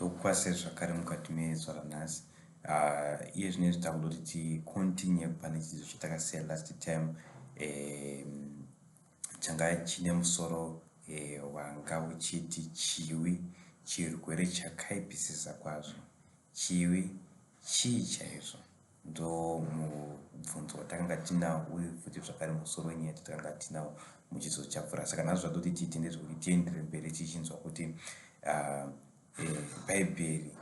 tokukwasai zvakare mukati mezuva ranhasi. Iye zvine zvitakuda kuti ticontinue pane chidzidzo chatakasiya last time, changa chine musoro wanga uchiti chiwi chirwere chakaipisisa kwazvo. Chiwi chii chaizvo? Ndo mubvunzo watakanga tinawo, uye futi zvakare musoro wenyaya yatakanga tinawo muchidzidzo chapfuura. Saka nazvo zvatoti tiite ndezvekuti tiendere mberi tichinzwa kuti bhaibheri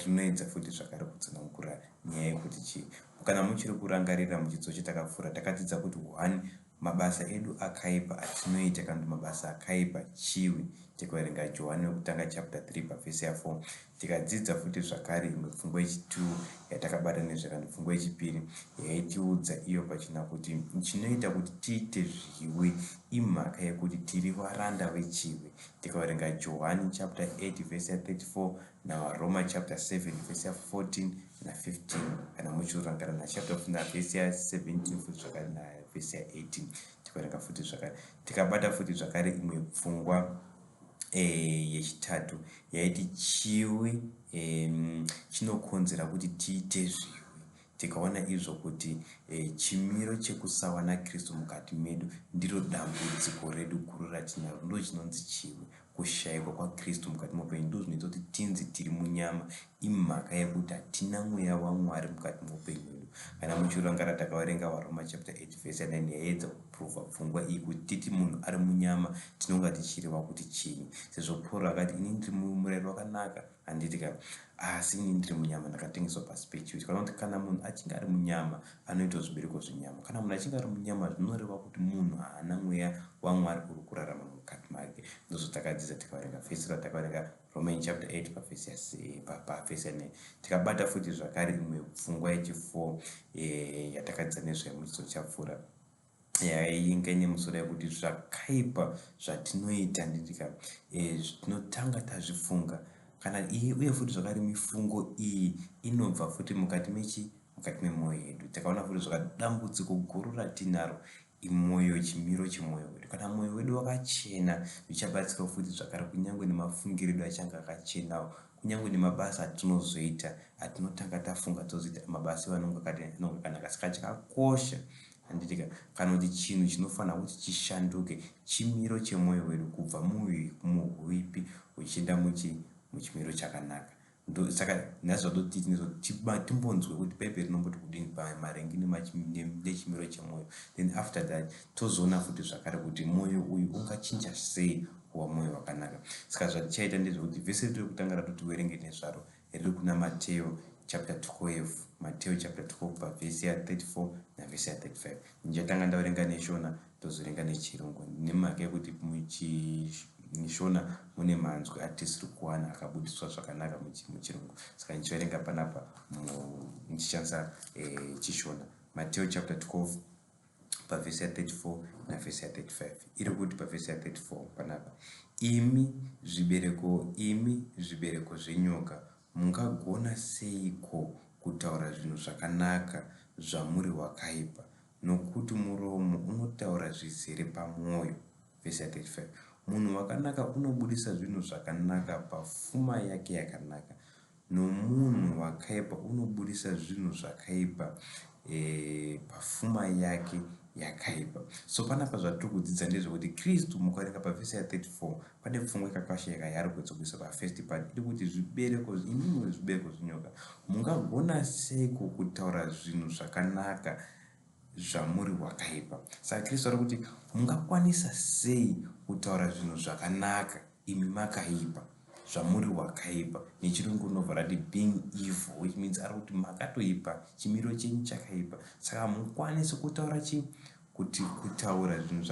rinoedza futi zvakare kutsanangura nyaya yekuti chii. Kana muchiri kurangarira muchidzidzo chatakapfuura, takadzidza kuti 1, mabasa edu akaipa atinoita kana kuti mabasa akaipa chiwi. Tikaverenga Johani wekutanga chapter 3 pavhesi ya4. Tikadzidza futi zvakare imwe pfungwa yechi2 yatakabata nezvakare. Pfungwa yechipiri yaitiudza iyo pachina kuti chinoita kuti tiite zviwi imhaka yekuti tiri varanda vechiwi. Tikaverenga Johani chapter 8 vhesi ya34 naRoma chapter 7 vhesi ya14 na15. Kana muchiurangara nachapter 4 vhesi ya17 futi zvakare navhesi ya18. Tikaverenga futi zvakare, tikabata futi zvakare imwe pfungwa yechitatu yaiti chiwi chinokonzera kuti tiite zviwi. Tikaona izvo kuti chimiro chekusawa naKristu mukati medu ndiro dambudziko redu guru ratinaro, ndo chinonzi chiwi. Kushayikwa kwaKristu mukati meupenyu ndo zvinoita kuti tinzi tiri munyama, imhaka yekuti hatina mweya waMwari mukati meupenyu hwedu. Kana muchirangara takaverenga vaRoma chapter 8 vhesi ya9 yaedza kupruva pfungwa iyi kuti titi munhu ari munyama tinonga tichireva kuti chinyi. Sezvo Pauro akati ini ndiri murayiro wakanaka, handiti ka, asi ini ndiri munyama ndakatengeswa pasi pechivi. Kana kuti kana munhu achinge ari munyama anoita zvibereko zvenyama. Kana munhu achinge ari munyama zvinoreva kuti munhu haana mweya waMwari uri kurarama mukati make. Ndozvo takadzidza tikaverenga vhesi ratakaverenga Roman chapter 8 pavhesi ya9. Tikabata futi zvakare imwe pfungwa yechi4 yatakadzidza nezvayo muchidzidzo chapfuura, yainge ine musoro yekuti zvakaipa zvatinoita nditika tinotanga tazvifunga kana uye futi zvakare mifungo iyi inobva futi mukati memwoyo yedu. Takaona futi zvakare dambudziko guru ratinaro imwoyo, chimiro chemwoyo wedu. Kana mwoyo wedu wakachena zvichabatsira futi zvakare kunyange nemafungiro edu achange akachenawo, kunyange nemabasa atinozoita atinotanga tafunga tozoita mabasa evanonga kanaka. Saka chakakosha handitika kana kuti chinhu chinofanira kuti chishanduke chimiro chemwoyo wedu kubva muhuipi uchienda muchimiro chakanaka. Saka nazvo timbonzwe kuti bhaibheri rinomboti kudini pamarengi nechimiro chemwoyo, then after that tozoona futi zvakare kuti mwoyo uyu ungachinja sei kuva mwoyo wakanaka. Saka zvatichaita ndezvekuti vhesi riri kutanga ratotiverenge nezvaro riri kuna Mateo chapter 12, Mateo chapter 12 pavhesi ya34 navhesi ya35. Ndichatanga ndaverenga neshona tozoverenga nechirungu nemhaka yekuti muchishona mune manzwi atisiri kuwana akabudiswa zvakanaka muchirungu. Saka ndichaverenga panapa ndichishandisa chishona. Mateo chapter 12 pavhesi ya34 navhesi ya35. Iri kuti pavhesi ya34 panapa, imi zvibereko zvenyoka, mungagona seiko kutaura zvinhu zvakanaka zvamuri wakaipa? Nokuti muromo unotaura zvizere pamwoyo. Vhesi ya35, munhu wakanaka unobudisa zvinhu zvakanaka pafuma yake yakanaka, nomunhu wakaipa unobudisa zvinhu zvakaipa pafuma yake yakaipa. So panapa zvatiri kudzidza ndezvekuti Kristu mukaverenga pavhesi ya34 pane pfungwa yakakashayika yaari kudzokisa pafirst part, iri kuti zvibereko zvenyoka, mungagona seiko kutaura zvinhu zvakanaka zvamuri wakaipa? Saka Kristu ari kuti mungakwanisa sei kutaura zvinhu zvakanaka imi makaipa, zvamuri wakaipa. Nechirungu rinobva rati being evil, which means ari kuti makatoipa, chimiro chenyu chakaipa. Saka mukwanise kutaura kuti kutaura zvinhu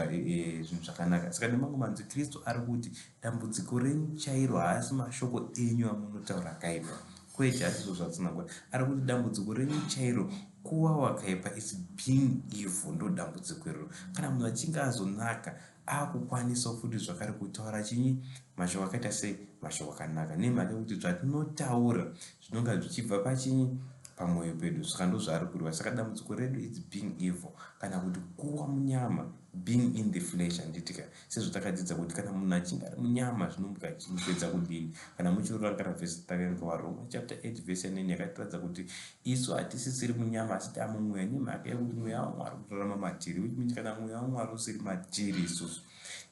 zvakanaka. Saka nemamwe manzwi Kristu ari kuti dambudziko renyu chairo haasi mashoko enyu amunotaura akaipa, kwete hazvo zvatsinangura. Ari kuti dambudziko renyu chairo kuva wakaipa, is being evil, ndo dambudziko iroro. Kana munhu achinge azonaka akukwanisa futi zvakare kutaura chinyi, mashoko akaita sei, mashoko akanaka, nemhaka yekuti zvatinotaura zvinonga zvichibva pachinyi, pamwoyo pedu. Saka ndo zvaari kureva. Saka dambudziko redu is being evil, kana kuti kuva munyama being in the flesh handitika sezvo takadzidza kuti kana munhu achinge ari munyama zvinomuka achipedza kudini. Kana muchirangarira vhesi takange waroma chapter 8 vhesi 9 yakatiradza kuti isu hatisisiri munyama asi tamumweya nemhaka yekuti mweya wamwari kutorarama matiri, which means kana mweya wamwari usiri matiri isusu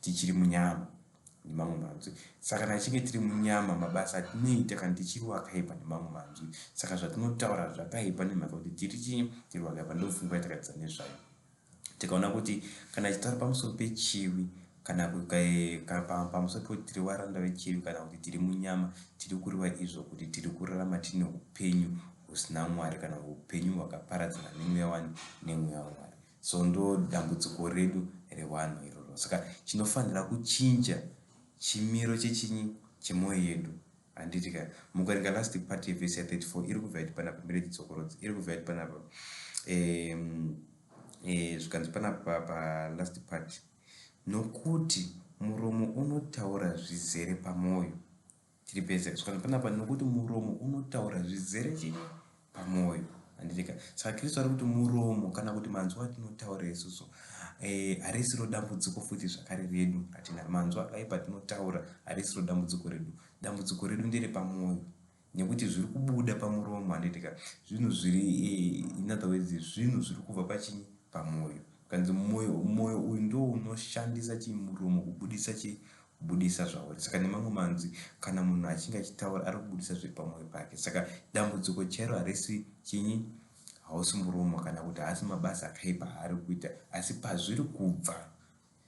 tichiri munyama nemamwe manzwi. Saka kana tichinge tiri munyama mabasa atinoita kana tichiri wakaipa nemamwe manzwi. Saka zvatinotaura zvakaipa nemhaka kuti tiri wakaipa ndopfungwa yatakadzidza nezvayo. Tikaona kuti kana chitaura pamusoro pechivi kana pamusoro pekuti tiri varanda vechivi kana kuti tiri munyama tiri kureva izvo kuti tiri kurarama tine upenyu husina Mwari kana upenyu hwakaparadzana nemweya wani nemweya waMwari. So ndo dambudziko redu rewanhu iroro. Saka chinofanira kuchinja chimiro chechinyi chemwoyo yedu handitika. Mukaringa last part yevhesi ya 34 iri kubva iti panapa mbere chitsokorodzi iri kubva iti panapa zvikanzi panapa palast part, nokuti muromo unotaura zvizere pamwoyo. Tiri pese zvikanzi panapa nokuti muromo unotaura zvizere chii pamwoyo handitika. Saka Kristu ari kuti muromo kana kuti manzwa atinotaura isusu harisiro dambudziko futi zvakare redu. Hatina manzwa akaipa tinotaura harisiro dambudziko redu. Dambudziko redu ndere pamwoyo, nekuti zviri kubuda pamuromo handitika zvinhu zviri in other words zvinhu zviri kubva pachinyi pamwoyo. Kanzi mwoyo uyu ndo unoshandisa chimuromo kubudisa zvauri. Saka nemamwe manzwi kana munhu achinge achitaura ari kubudisa zviri pamwoyo pake. Saka dambudziko chero harisi chinyi, hausi muromo kana kuti haasi mabasa akaipa aari kuita, asi pazviri kubva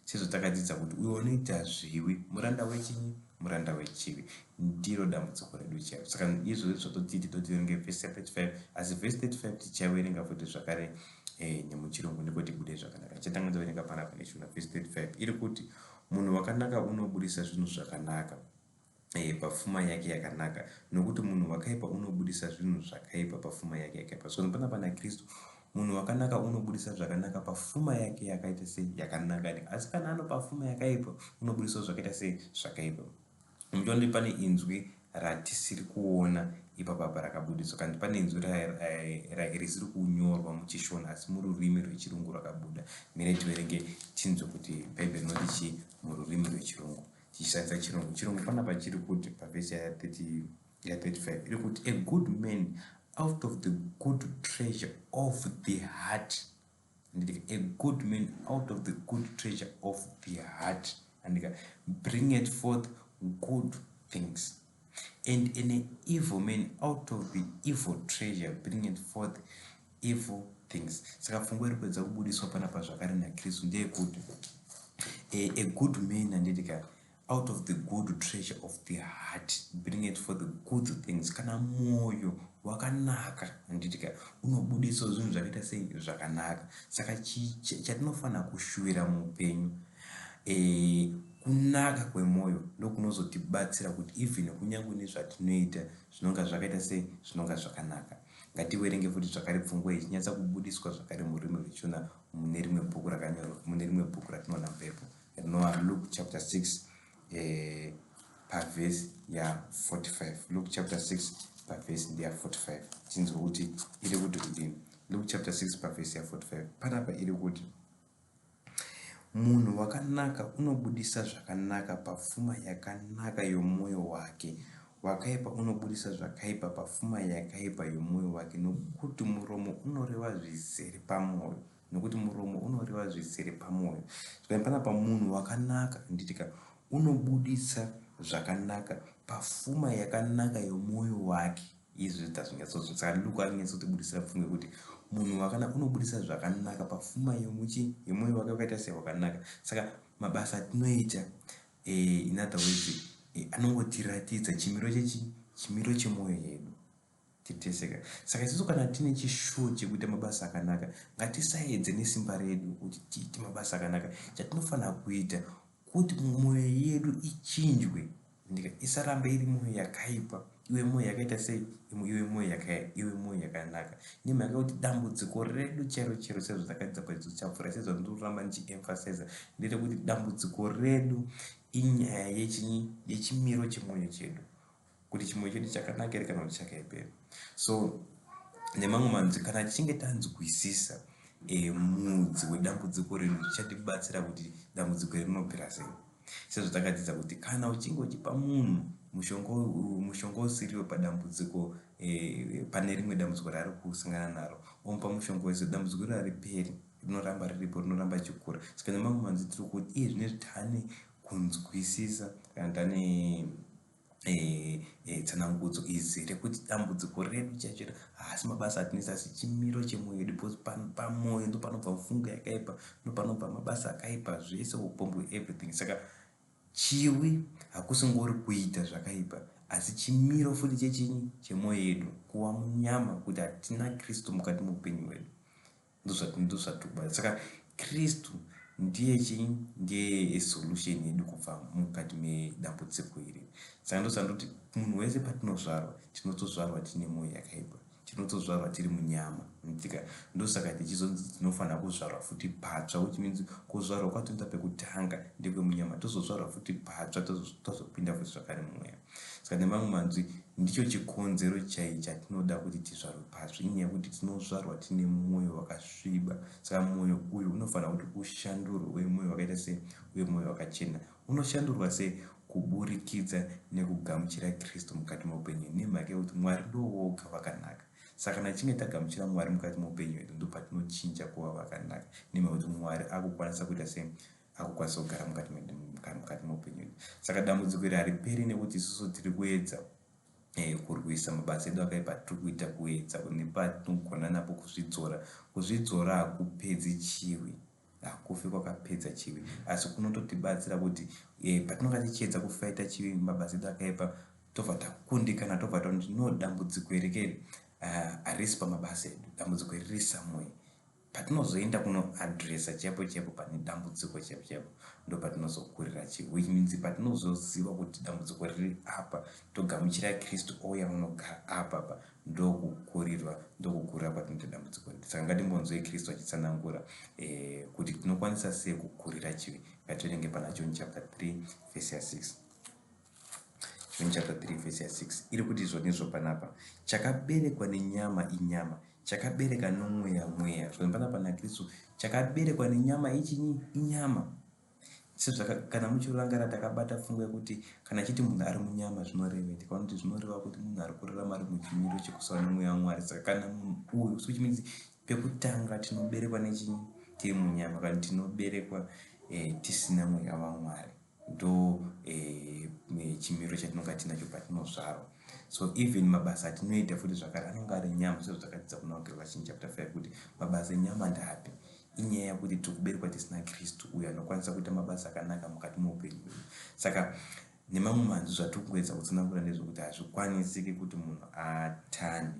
sezvo takadzidza kuti uyo unoita zviwi muranda wechinyi, muranda wechivi. Ndiro dambudziko redu chaivo. Saka izvozvo zvototiti totiverenga vhesi 35 asi vhesi 35 tichaverenga futi zvakare nemuchirungu ndiko tibude zvakanaka. Chatanga toverenga panapa neshuna vhesi 35 iri kuti munhu wakanaka unobudisa zvinhu zvakanaka pafuma yake yakanaka, nokuti munhu wakaipa unobudisa zvinhu zvakaipa pafuma yake yakaipa. So panapa naKristu munhu wakanaka unobudisa zvakanaka pafuma yake yakaita sei yakanaka, asi kana ano pafuma yakaipa unobudisa zvakaita sei zvakaipa. Mutondi pane inzwi ratisiri kuona ipapa rakabudiswa, kandi pane inzwi risiri kunyorwa muchishona asi mururimi rwechirungu rakabuda. Mire tiverenge tinzwe kuti bhaibheri rinoti chii mururimi rwechirungu tichishandisa chirungu panapa chiri kuti pavhesi ya 35 iri kuti a good man out of the good treasure of the heart, a good man out of the good treasure of the heart bringeth forth good things, and an evil man out of the evil treasure bringeth forth evil things. Saka fungo iri kuedza kubudiswa panapa zvakare naKristu ndeyekuti a good man handidika out of the good treasure of the heart bringeth forth the good things. Kana mwoyo wakanaka handidika unobudisa zvinhu zvakaita sei zvakanaka. Saka chatinofanira kushuvira muupenyu kunaka kwemwoyo ndokunozotibatsira kuti even kunyange nezvatinoita zvinonga zvakaita sei zvinonga zvakanaka. Ngativerenge futi zvakare pfungwa iyi chinyatsa kubudiswa zvakare mururimi rwechona mune rimwe bhuku rakanyorwa, mune rimwe bhuku ratinoona mpepo rinova Luke chapter 6 pavhesi ya 45. Luke chapter 6 pavhesi ya 45 tinzwa kuti iri kuti kudini. Luke chapter 6 pavhesi ya 45 panapa iri kuti munhu wakanaka unobudisa zvakanaka pafuma yakanaka yomwoyo wake, wakaipa unobudisa zvakaipa pafuma yakaipa yomwoyo wake, nokuti muromo unoreva zvizere pamwoyo, nokuti muromo unoreva zvizere pamwoyo. Saka panapa munhu wakanaka nditika unobudisa zvakanaka pafuma yakanaka yomwoyo wake. Izvi tazvinyatsozvo saka Luka arinyatsotibudisira pfungwa kuti munhu wakanaka unobudisa zvakanaka pafuma yemwoyo wake wakaita sei wakanaka. Saka mabasa atinoita in other words anongotiratidza chimiro chemwoyo yedu titeseka. Saka isusu kana tine chishuwo chekuita mabasa akanaka ngatisaedze nesimba redu kuti tiite mabasa akanaka. Chatinofanira kuita kuti mwoyo yedu ichinjwe, isarambe iri mwoyo yakaipa, iwe mwoyo yakaita sei, iwe mwoyo yakanaka. Nemhaka yekuti dambudziko redu chero sezvo takadzidza pachidzidzo chapfuura, sezvo ndoramba ndichiemphasiza ndechekuti dambudziko redu inyaya yechimiro chemwoyo chedu, kuti chimwoyo chedu chakanaka ere kana kuti chakaipa ere. So nemamwe manzwi kana tichinge tanzwisisa mudzi wedambudziko redu, zvichatibatsira kuti dambudziko redu rinopera sei. Sezvo takadzidza kuti kana uchinge uchipa munhu mushonga usiriwo padambudziko, pane rimwe dambudziko raari kusangana naro, omupa mushonga wese, dambudziko iro hariperi, rinoramba riripo, rinoramba chikura. Saka nemamwe manzi tiri kuti iye zvine zvitane kunzwisisa kana tane tsanangudzo izere kuti dambudziko redu chachira haasi mabasa atinoisa, asi chimiro chemwoyo wedu, because pamwoyo ndo panobva mfungo yakaipa, ndo panobva mabasa akaipa, zvese upombo everything. Saka chiwi hakusingori kuita zvakaipa, asi chimiro futi chechinyi chemwoyo yedu, kuva munyama, kuti hatina Kristu mukati muupenyu hwedu, ndozvatokubata. Saka Kristu ndiye chinyi, ndiye solution yedu kubva mukati medambudziko iri. Saka ndosandoti munhu wese patinozvarwa, tinotozvarwa tine mwoyo yakaipa, tinotozvarwa tiri munyama. Ndosaka tichizonzi tinofanira kuzvarwa futi patsva, which means kuzvarwa kwatoita pekutanga ndekwemunyama, tozozvarwa futi patsva, tozopinda futi zvakare mumweya. Saka nemamwe manzwi ndicho chikonzero chatinoda kuti tizvarwe patsva, inyaya yekuti tinozvarwa tine mwoyo wakasviba. Saka mwoyo uyu unofanira kuti ushandurwe, uye mwoyo wakaita sei, uye mwoyo wakachena. Unoshandurwa sei? Kuburikidza nekugamuchira Kristu mukati meupenyu, nemhaka yekuti Mwari ndowoga vakanaka. Saka kana tichinge tagamuchira Mwari mukati meupenyu hwedu, ndo patinochinja kuva vakanaka, nemhaka yekuti Mwari akukwanisa kuita sei, akukwanisa kugara mukati meupenyu hwedu. Saka dambudziko iri hariperi nekuti isusu tiri kuedza kurwisa mabasa edu akaipa, tiri kuita kuedza nepatinogona napo kuzvidzora hakupedzi chiwi, hakufi kwakapedza chiwi, asi kunototibatsira kuti patinonga tichiedza kufaita chiwi, mabasa edu akaipa, tobva takundikana, tobva takuti no dambudziko iri keri harisi pamabasa edu, dambudziko iri riri samwe. Patinozoenda kunoadresa chaipo pane dambudziko chaipo, ndo patinozokurira chiwi, which means patinozoziva kuti dambudziko riri apa, togamuchira Kristu ouya unogara apa, ndokukurira patinoita dambudziko riri. Saka ngatimbonzwei Kristu achitsanangura kuti tinokwanisa sei kukurira chiwi. Ngativerenge pana John chapter 3 verse 6. John chapter 3 verse 6 iri kuti izvonizvo panapa: chakaberekwa nenyama inyama, chakabereka nomweya mweya. Panapa na Kristu chakaberekwa nenyama ichinyi inyama. Kana muchirangara takabata fungo yekuti kana chiti munhu ari munyama zvinoreva, tikaona kuti zvinoreva kuti munhu ari kurarama ari muchimiro chekusawa nomweya waMwari. Saka kana munhu uyu, which means pekutanga tinoberekwa nechinyi, tiri munyama, kana tinoberekwa tisina mweya waMwari, ndo chimiro chatinonga tinacho patinozvarwa. So even mabasa atinoita futi zvakare anonga ari nyama, sezvo takadzidza kuna Galatians chapter 5 kuti mabasa enyama ndapi, inyaya yekuti tiri kuberekwa tisina Kristu uyo anokwanisa kuita mabasa akanaka mukati meupenyu hwedu. Saka nemamwe manzwi zvatiri kuedza kutsanangura ndezvokuti hazvikwanisiki kuti munhu atane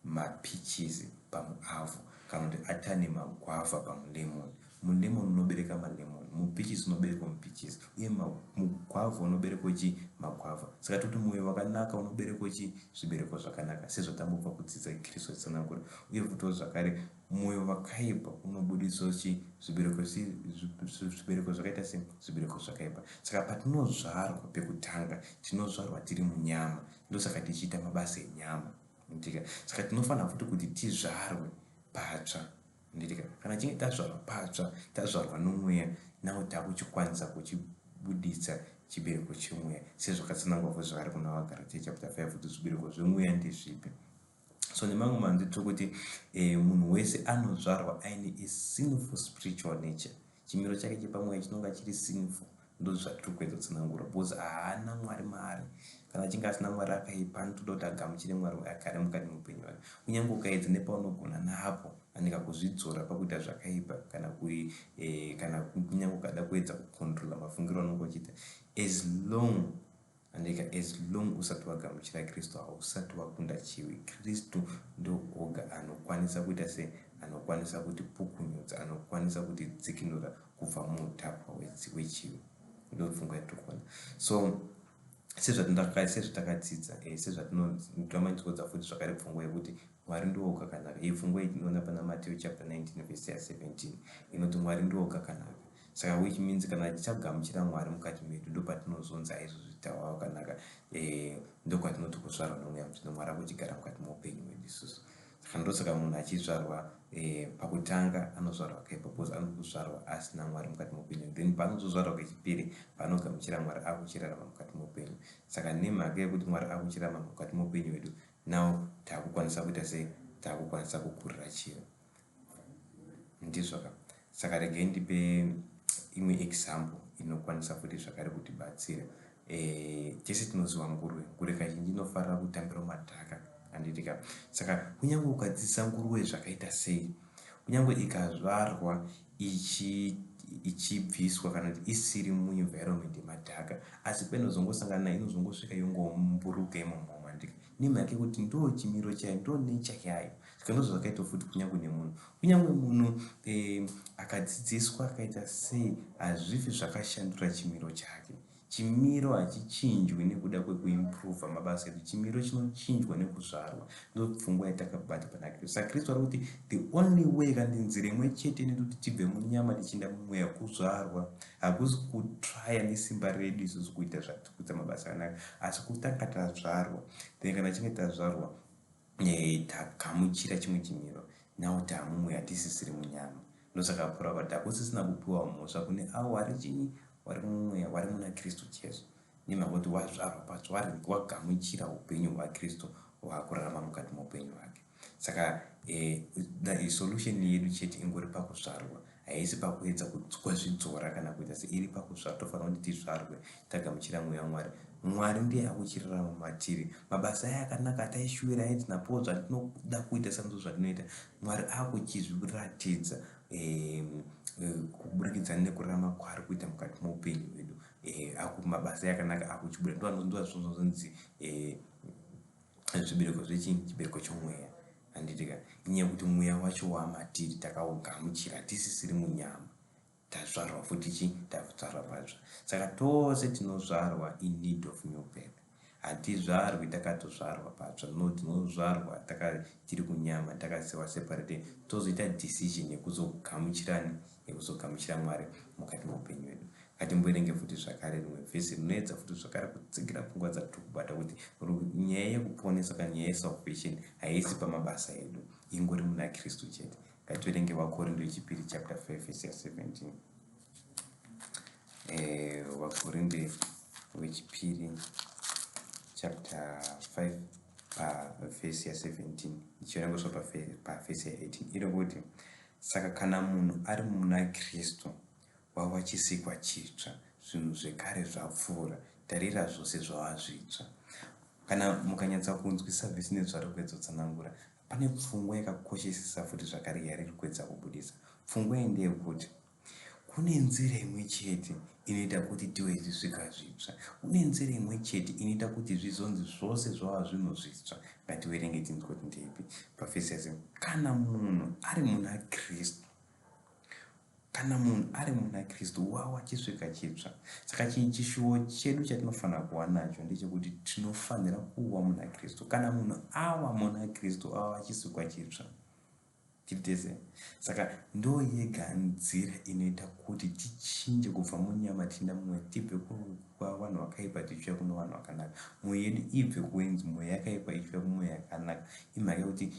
mapichisi pamuavho, kana kuti atane magwavha pamulemoni. Mulemoni unobereka malemoni, mupichisi unoberekwa mupichisi, uye mugwavha unoberekwa magwavha. Saka toti mwoyo wakanaka unoberekwa zvibereko zvakanaka, sezvo tambobva kudzidza Kristu achitsanangura. Uye futi zvakare mwoyo wakaipa unobudisa zvibereko zvakaita sei, zvibereko zvakaipa. Saka patinozvarwa pekutanga, tinozvarwa tiri munyama, ndosaka tichiita mabasa enyama. Saka tinofanira futi kuti tizvarwe patsva. Kana chinge tazvarwa patsva, tazvarwa nomweya, nawo takuchikwanisa kuchibuditsa chibereko chemweya, sezvakatsanangurwa futi zvakare kuna vaGalatia chapter 5 kuti zvibereko zvemweya ndezvipi. So nemamwe manzwi tiri kuti munhu wese anozvarwa aine a sinful spiritual nature, chimiro chake chepamweya chinonga chiri sinful. Ndo zvatiri kuedza kutsanangura, because haana Mwari maari. Kana achinge asina Mwari akaipa, anotoda kuti agamuchire Mwari agare mukati meupenyu hwake. Kunyange ukaedza nepaunogona napo andika kuzvidzora pakuita zvakaipa, kana kunyange ukada kuedza kukontrola mafungiro anonga uchiita, as long usati wagamuchira Kristu, hausati wakunda chiwi. Kristu ndo oga anokwanisa kuita sei, anokwanisa kuti pukunyudza, anokwanisa kuti dzikinura kubva muutapwa wechiwi. Ndo pfungwa yatiri. So sezvatakadzidza, sezvatinotamanisodza futi zvakare pfungwa yekuti Mwari ndiwo kakanaka. Iyi pfungwa iyi tinoona pana Matthew chapter 19 verse 17 inoti Mwari ndiwo kakanaka. Saka which means kana tichagamuchira Mwari mukati medu, ndo patinozonza izvo zvitawa wakanaka, ndo kwatinoti kuzvarwa nomweya mutsvene, Mwari akuchigara mukati meupenyu hwedu isusu. saka ndosaka munhu achizvarwa pakutanga anozvarwa kaipa because anozvarwa asina Mwari mukati muupenyu, then paanozozvarwa kechipiri paanogamuchira Mwari akuchirarama mukati muupenyu. Saka nemhaka yekuti Mwari akuchirarama mukati muupenyu hwedu, now taakukwanisa kuita sei? Taakukwanisa kukurira chiyo, ndizvoka. Saka regai ndipe imwe example inokwanisa futi zvakare kutibatsira. Tese tinoziva nguruve kazhinji inofarira kutambira madhaka, handitika. Saka kunyange ukadzidzisa nguruve zvakaita sei, kunyange ikazvarwa ichibviswa kana kuti isiri muenvironment yemadhaka, asi painozongosangana nayo inozongosvika yongomburuka imomo, handika. Nemhaka yekuti ndo chimiro chayo, ndo nature yayo. Saka ndozvo zvakaita futi kunyange nemunhu. Kunyange munhu akadzidziswa akaita sei, hazvifi zvakashandura chimiro chake. Chimiro hachichinjwi nekuda kwekuimprova mabasa edu, chimiro chinochinjwa nekuzvarwa. Ndo pfungwa yatakabata pana Kristu. Saka Kristu ari kuti the only way, kandi nzira imwe chete inoita kuti tibve munyama tichienda mumweya kuzvarwa, hakusi kutraya nesimba redu isusu kuita zvatikuita mabasa akanaka, asi kutanga tazvarwa. Then kana tichinge tazvarwa tagamuchira chimwe chimiro, nawo taamumweya tisisiri munyama. Ndosaka Pauro akati hakusisina kupiwa mhosva kune avo vari chini, vari mumweya, vari muna Kristu Jesu. Nemhaka kuti wazvarwa pazvari, wagamuchira upenyu hwaKristu, waakurarama mukati muupenyu hwake. Saka solution yedu chete ingori pakuzvarwa, haisi pakuedza kuzvidzora kana kuita se iri pakuzvarwa. Tofanira kuti tizvarwe tagamuchira mweya waMwari. Mwari ndiye akuchirarama matiri. Mabasa aya akanaka ataishuvira aiti napo zvatinoda kuita sanzo zvatinoita, Mwari akuchizviratidza kuburikidza nekurarama kwaari kuita mukati muupenyu hwedu. Mabasa akanaka akuchibudira, ndo zvonzi zvibereko zvechinyi, chibereko chomweya, handitika. Inyaya yekuti mweya wacho wamatiri takaugamuchira tisisiri munyama, tazvarwa futi chi, tazvarwa patsva. Saka tose tinozvarwa in need of new birth. Hatizvarwi takatozvarwa patsva, no, tinozvarwa tiri kunyama, takasiwa separated, tozoita decision yekuzogamuchirani, yekuzogamuchira Mwari mukati muupenyu hwedu. Ngatimboerenge futi zvakare rimwe vhesi rinoedza futi zvakare kutsigira pfungwa dzatirikubata kuti nyaya yekuponesa kana nyaya yesalvation haisi pamabasa edu, ingori muna Kristu chete. Ngativerenge Vakorinde wechipiri chapter 5 verse 17. Vakorinde wechipiri chapter 5 verse 17, ndichionengoswa verse 18, iri kuti saka kana munhu ari muna Kristu wava chisikwa chitsva, zvinhu zvekare zvapfuura, tarira zvose zvava zvitsva. Kana mukanyatsa kunzwisisa vhesi nezvari kuedza kutsanangura, pane pfungwa yakakoshesesa futi zvakare yariri kuedza kubudisa. Pfungwa iyi ndeyekuti kune nzira imwe chete inoita kuti tive zvisvika zvitsva, kune nzira imwe chete inoita kuti zvizonzi zvose zvava zvinhu zvitsva. Ngativerenge tinzwe kuti ndeipi. Pavhesi yase, kana munhu ari muna Kristu, kana munhu ari muna Kristu wava chisvika chitsva. Saka chishuwo chedu chatinofanira kuva nacho ndechekuti tinofanira kuva muna Kristu. Kana munhu ava muna Kristu ava chisvika chitsva, chitese. Saka ndo yega nzira inoita kuti tichinje kubva munyama tichienda mumweya, tibve kuva vanhu vakaipa tichiuya kuno vanhu vakanaka. Mwoyo yedu ibve kuwenzi mweya yakaipa ichiuya kumweya yakanaka. Imhaka yekuti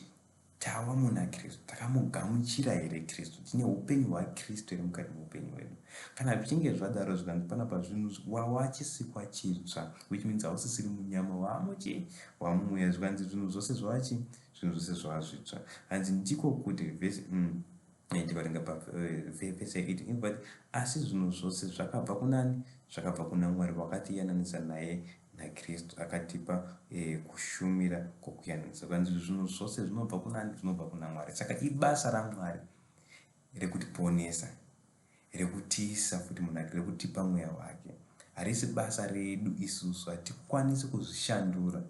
tava muna Kristu, takamugamuchira here Kristu, tine upenyu hwaKristu here mukati muupenyu hwedu. Kana zvichinge zvadaro zvikanzi panapa zvinhu wava chisikwa chitsva, which means hausisiri munyama, wamuchi wamumweya, zvikanzi zvinhu zvose zvavachi, zvinhu zvose zvava zvitsva. Hanzi ndiko kuti vhesi tikarenga pavhesi 18 but asi zvinhu zvose zvakabva kunani? Zvakabva kuna Mwari wakatiyananisa naye naKristu, akatipa kushumira kwokuyananisa. Kwanzi zvinhu zvose zvinobva kunani? Zvinobva kuna Mwari. Saka ibasa raMwari rekutiponesa, rekutiisa futi munake, rekutipa mweya wake. Harisi basa redu isusu, hatikwanisi kuzvishandura.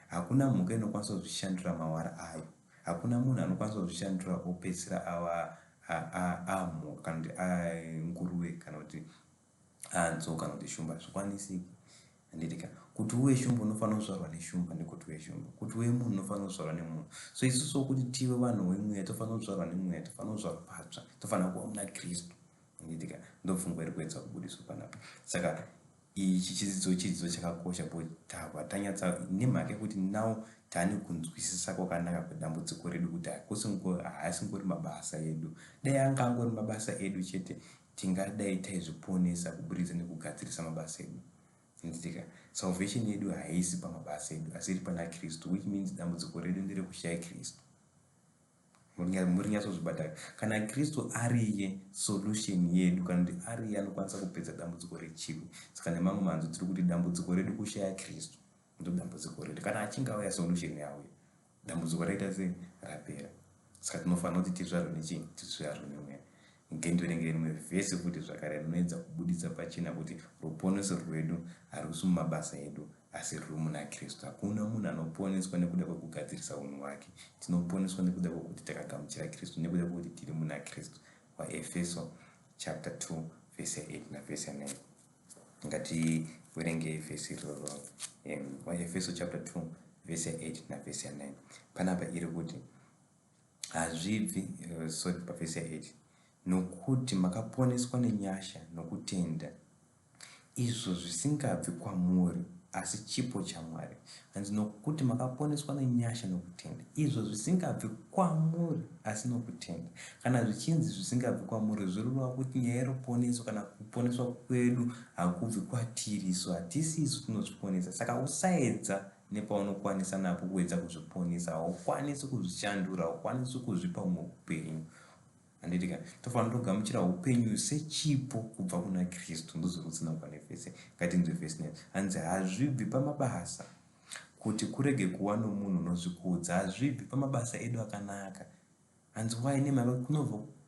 Hakuna mhuka inokwanisa kuzvishandura mawara ayo. Hakuna munhu anokwanisa kuzvishandura opedzisira amhuka kana kuti nguruve kana kuti nzoka kana kuti shumba, hazvikwanisiki. Kuti uve shumba unofanira kuzvarwa neshumba, ndikuti uve shumba. Kuti uve munhu unofanira kuzvarwa nemunhu. So isusu kuti tive vanhu vemweya tofanira kuzvarwa nemweya, tofanira kuzvarwa patsva, tofanira kuva muna Kristu. Ndopfungwa iri kuedza kubudiswa panapa. Saka ichi chidzidzo chakakosha tabva tanyatsa nemhaka yekuti now tane kunzwisisa kwakanaka kwedambudziko redu kuti haasi ngori mabasa edu. Dai anga angori mabasa edu chete tingadai taizviponesa kuburitsa nekugadzirisa mabasa edu. Ndika salvation yedu haisi pamabasa edu asi iri pana Kristu, which means dambudziko redu ndere kushaya Kristu. Muri nyatsozvibata kana Kristu ariye solution yedu, kana kuti ariye anokwanisa kupedza dambudziko rechivi. Saka nemamwe manzwi tiri kuti dambudziko redu kushaya Kristu ndo dambudziko redu. Kana achinge auya solution yauya, dambudziko raita sei? Rapera. Saka tinofanira kuti tizvarwe nechinyi? Tizvarwe nemweya. Ngendiverengere rimwe vhesi futi zvakare rinoedza kubuditsa pachena kuti ruponeso rwedu harusi mumabasa edu asi ruri muna Kristu. Hakuna munhu anoponeswa nekuda kwekugadzirisa unhu hwake. Tinoponeswa nekuda kwekuti takagamuchira Kristu, nekuda kwekuti tiri muna Kristu. Efeso chapter 2 verse 8 na verse 9. Ngativerenge vhesi iroro. Efeso chapter 2 verse 8 na verse 9. Panapa iri kuti hazvibvi pavhesi 8, nokuti makaponeswa nenyasha nokutenda, izvo zvisingabvi kwamuri asi chipo chaMwari. Hanzi nokuti makaponeswa nenyasha nokutenda, izvo zvisingabvi kwamuri asi nokutenda. Kana zvichinzi zvisingabvi kwamuri, zvirova kuti nyaya yeruponeso kana kuponeswa kwedu hakubvi kwatiri, isu hatisi isu tinozviponesa. Saka usaedza nepaunokwanisa napo kuedza kuzviponesa, haukwanisi kuzvishandura, haukwanisi kuzvipa umwe upenyu. Handitika tofanira kugamuchira upenyu sechipo kubva kuna Kristu. Ndozvokutsinauka nevhesi. Ngatinzwe vhesi 9. Hanzi hazvibvi pamabasa kuti kurege kuva nomunhu unozvikudza. Hazvibvi pamabasa edu akanaka. Hanzi wai nemhaka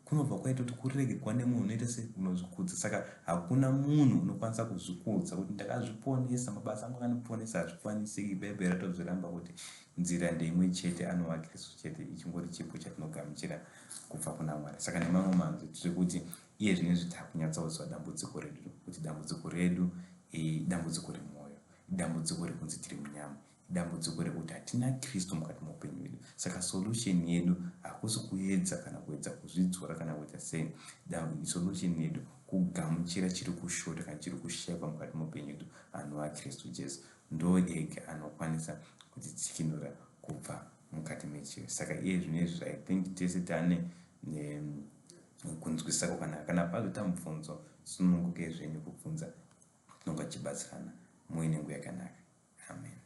kunobva kwaita kuti kurege kuva nemunhu unoita seunozvikudza. Saka hakuna munhu unokwanisa kuzvikudza kuti ndakazviponesa, mabasa angu akaniponesa. Hazvikwanisiki. Bhaibheri ratozviramba kuti nzira ndeimwe chete, anova Kristu chete, ichingori chipo chatinogamuchira kubva kuna Mwari. Saka nemamwe manzwi tiri kuti iye zvinezvi takunyatsauzwa dambudziko redu, kuti dambudziko redu dambudziko remwoyo, dambudziko rekunzi tiri munyama, dambudziko rekuti hatina Kristu mukati muupenyu hwedu. Saka solution yedu hakusi kuedza kana kuedza kuzvidzora kana kuita sei. Solution yedu kugamuchira chiri kushota kana chiri kushayikwa mukati muupenyu hwedu, anova Kristu Jesu. Ndo ega anokwanisa kutidzikinura kubva mukati mechivi. Saka iye zvinezvi I think tese tane kunzwisisa kwakanaka. Kana pazoita mubvunzo sununguke zvenyu kubvunza, tinonga tichibatsirana muine nguva yakanaka. Amen.